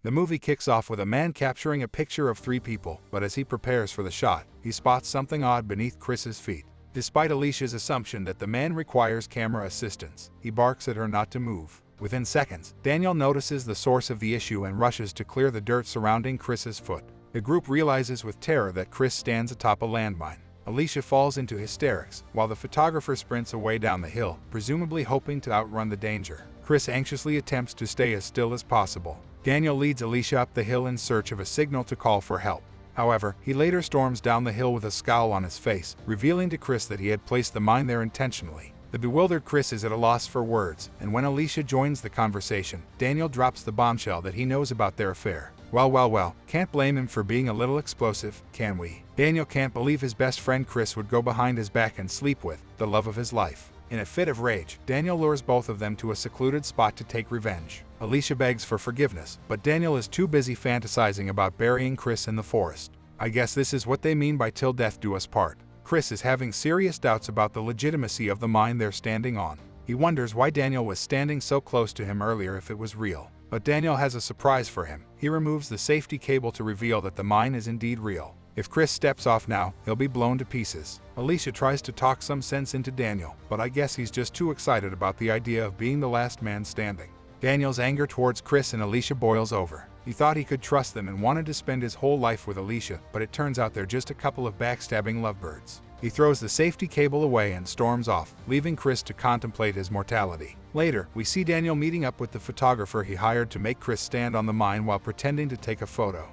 The movie kicks off with a man capturing a picture of 3 people, but as he prepares for the shot, he spots something odd beneath Chris's feet. Despite Alicia's assumption that the man requires camera assistance, he barks at her not to move. Within seconds, Daniel notices the source of the issue and rushes to clear the dirt surrounding Chris's foot. The group realizes with terror that Chris stands atop a landmine. Alicia falls into hysterics, while the photographer sprints away down the hill, presumably hoping to outrun the danger. Chris anxiously attempts to stay as still as possible. Daniel leads Alicia up the hill in search of a signal to call for help. However, he later storms down the hill with a scowl on his face, revealing to Chris that he had placed the mine there intentionally. The bewildered Chris is at a loss for words, and when Alicia joins the conversation, Daniel drops the bombshell that he knows about their affair. Well, can't blame him for being a little explosive, can we? Daniel can't believe his best friend Chris would go behind his back and sleep with the love of his life. In a fit of rage, Daniel lures both of them to a secluded spot to take revenge. Alicia begs for forgiveness, but Daniel is too busy fantasizing about burying Chris in the forest. I guess this is what they mean by till death do us part. Chris is having serious doubts about the legitimacy of the mine they're standing on. He wonders why Daniel was standing so close to him earlier if it was real. But Daniel has a surprise for him. He removes the safety cable to reveal that the mine is indeed real. If Chris steps off now, he'll be blown to pieces. Alicia tries to talk some sense into Daniel, but I guess he's just too excited about the idea of being the last man standing. Daniel's anger towards Chris and Alicia boils over. He thought he could trust them and wanted to spend his whole life with Alicia, but it turns out they're just a couple of backstabbing lovebirds. He throws the safety cable away and storms off, leaving Chris to contemplate his mortality. Later, we see Daniel meeting up with the photographer he hired to make Chris stand on the mine while pretending to take a photo.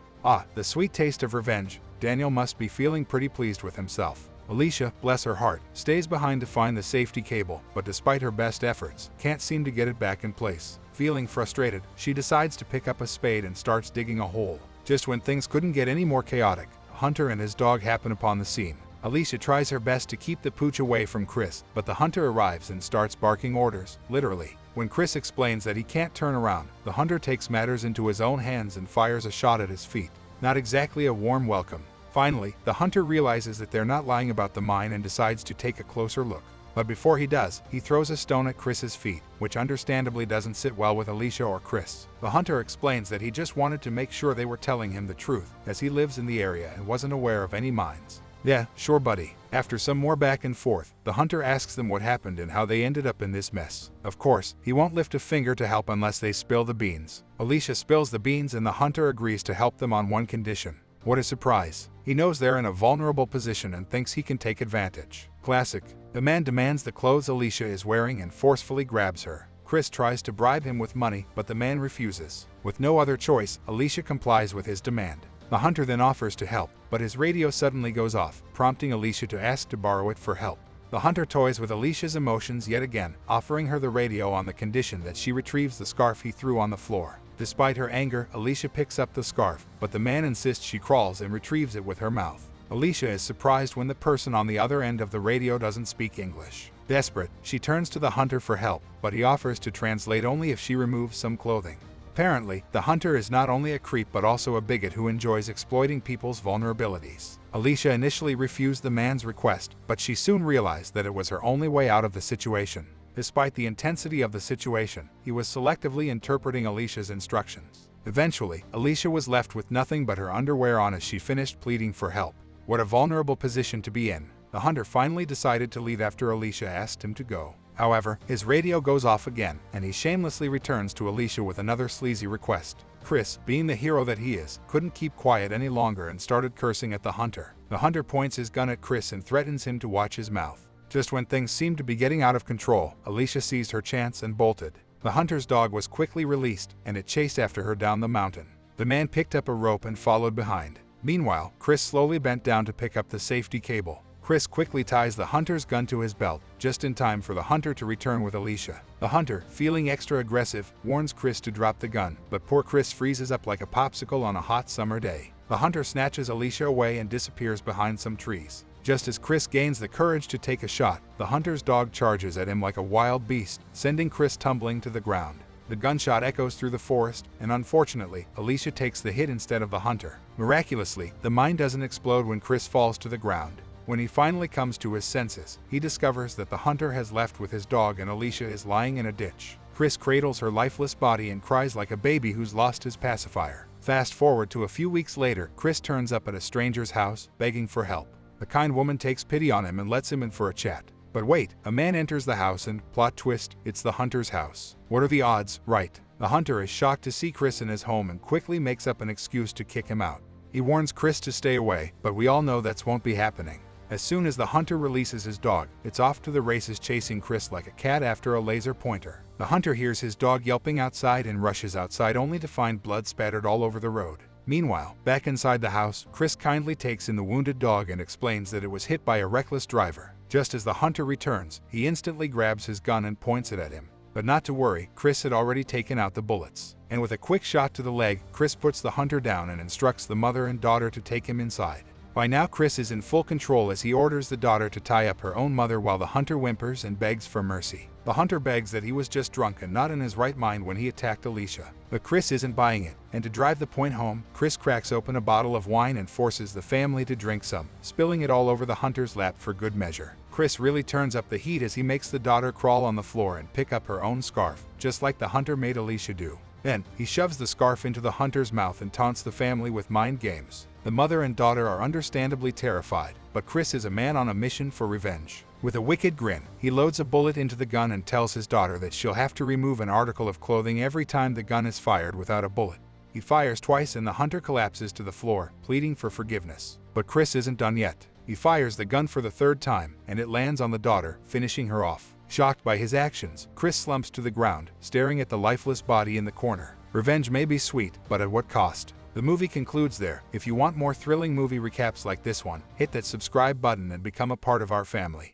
The sweet taste of revenge. Daniel must be feeling pretty pleased with himself. Alicia, bless her heart, stays behind to find the safety cable, but despite her best efforts, can't seem to get it back in place. Feeling frustrated, she decides to pick up a spade and starts digging a hole. Just when things couldn't get any more chaotic, Hunter and his dog happen upon the scene. Alicia tries her best to keep the pooch away from Chris, but the hunter arrives and starts barking orders, literally. When Chris explains that he can't turn around, the hunter takes matters into his own hands and fires a shot at his feet. Not exactly a warm welcome. Finally, the hunter realizes that they're not lying about the mine and decides to take a closer look. But before he does, he throws a stone at Chris's feet, which understandably doesn't sit well with Alicia or Chris. The hunter explains that he just wanted to make sure they were telling him the truth, as he lives in the area and wasn't aware of any mines. Yeah, sure buddy. After some more back and forth, the hunter asks them what happened and how they ended up in this mess. Of course, he won't lift a finger to help unless they spill the beans. Alicia spills the beans and the hunter agrees to help them on one condition. What a surprise. He knows they're in a vulnerable position and thinks he can take advantage. Classic. The man demands the clothes Alicia is wearing and forcefully grabs her. Chris tries to bribe him with money, but the man refuses. With no other choice, Alicia complies with his demand. The hunter then offers to help, but his radio suddenly goes off, prompting Alicia to ask to borrow it for help. The hunter toys with Alicia's emotions yet again, offering her the radio on the condition that she retrieves the scarf he threw on the floor. Despite her anger, Alicia picks up the scarf, but the man insists she crawls and retrieves it with her mouth. Alicia is surprised when the person on the other end of the radio doesn't speak English. Desperate, she turns to the hunter for help, but he offers to translate only if she removes some clothing. Apparently, the hunter is not only a creep but also a bigot who enjoys exploiting people's vulnerabilities. Alicia initially refused the man's request, but she soon realized that it was her only way out of the situation. Despite the intensity of the situation, he was selectively interpreting Alicia's instructions. Eventually, Alicia was left with nothing but her underwear on as she finished pleading for help. What a vulnerable position to be in. The hunter finally decided to leave after Alicia asked him to go. However, his radio goes off again, and he shamelessly returns to Alicia with another sleazy request. Chris, being the hero that he is, couldn't keep quiet any longer and started cursing at the hunter. The hunter points his gun at Chris and threatens him to watch his mouth. Just when things seemed to be getting out of control, Alicia seized her chance and bolted. The hunter's dog was quickly released, and it chased after her down the mountain. The man picked up a rope and followed behind. Meanwhile, Chris slowly bent down to pick up the safety cable. Chris quickly ties the hunter's gun to his belt, just in time for the hunter to return with Alicia. The hunter, feeling extra aggressive, warns Chris to drop the gun, but poor Chris freezes up like a popsicle on a hot summer day. The hunter snatches Alicia away and disappears behind some trees. Just as Chris gains the courage to take a shot, the hunter's dog charges at him like a wild beast, sending Chris tumbling to the ground. The gunshot echoes through the forest, and unfortunately, Alicia takes the hit instead of the hunter. Miraculously, the mine doesn't explode when Chris falls to the ground. When he finally comes to his senses, he discovers that the hunter has left with his dog and Alicia is lying in a ditch. Chris cradles her lifeless body and cries like a baby who's lost his pacifier. Fast forward to a few weeks later, Chris turns up at a stranger's house, begging for help. The kind woman takes pity on him and lets him in for a chat. But wait, a man enters the house and, plot twist, it's the hunter's house. What are the odds, right? The hunter is shocked to see Chris in his home and quickly makes up an excuse to kick him out. He warns Chris to stay away, but we all know that won't be happening. As soon as the hunter releases his dog, it's off to the races, chasing Chris like a cat after a laser pointer. The hunter hears his dog yelping outside and rushes outside only to find blood spattered all over the road. Meanwhile, back inside the house, Chris kindly takes in the wounded dog and explains that it was hit by a reckless driver. Just as the hunter returns, he instantly grabs his gun and points it at him. But not to worry, Chris had already taken out the bullets. And with a quick shot to the leg, Chris puts the hunter down and instructs the mother and daughter to take him inside. By now, Chris is in full control as he orders the daughter to tie up her own mother while the hunter whimpers and begs for mercy. The hunter begs that he was just drunk and not in his right mind when he attacked Alicia. But Chris isn't buying it, and to drive the point home, Chris cracks open a bottle of wine and forces the family to drink some, spilling it all over the hunter's lap for good measure. Chris really turns up the heat as he makes the daughter crawl on the floor and pick up her own scarf, just like the hunter made Alicia do. Then, he shoves the scarf into the hunter's mouth and taunts the family with mind games. The mother and daughter are understandably terrified, but Chris is a man on a mission for revenge. With a wicked grin, he loads a bullet into the gun and tells his daughter that she'll have to remove an article of clothing every time the gun is fired without a bullet. He fires twice and the hunter collapses to the floor, pleading for forgiveness. But Chris isn't done yet. He fires the gun for the third time, and it lands on the daughter, finishing her off. Shocked by his actions, Chris slumps to the ground, staring at the lifeless body in the corner. Revenge may be sweet, but at what cost? The movie concludes there. If you want more thrilling movie recaps like this one, hit that subscribe button and become a part of our family.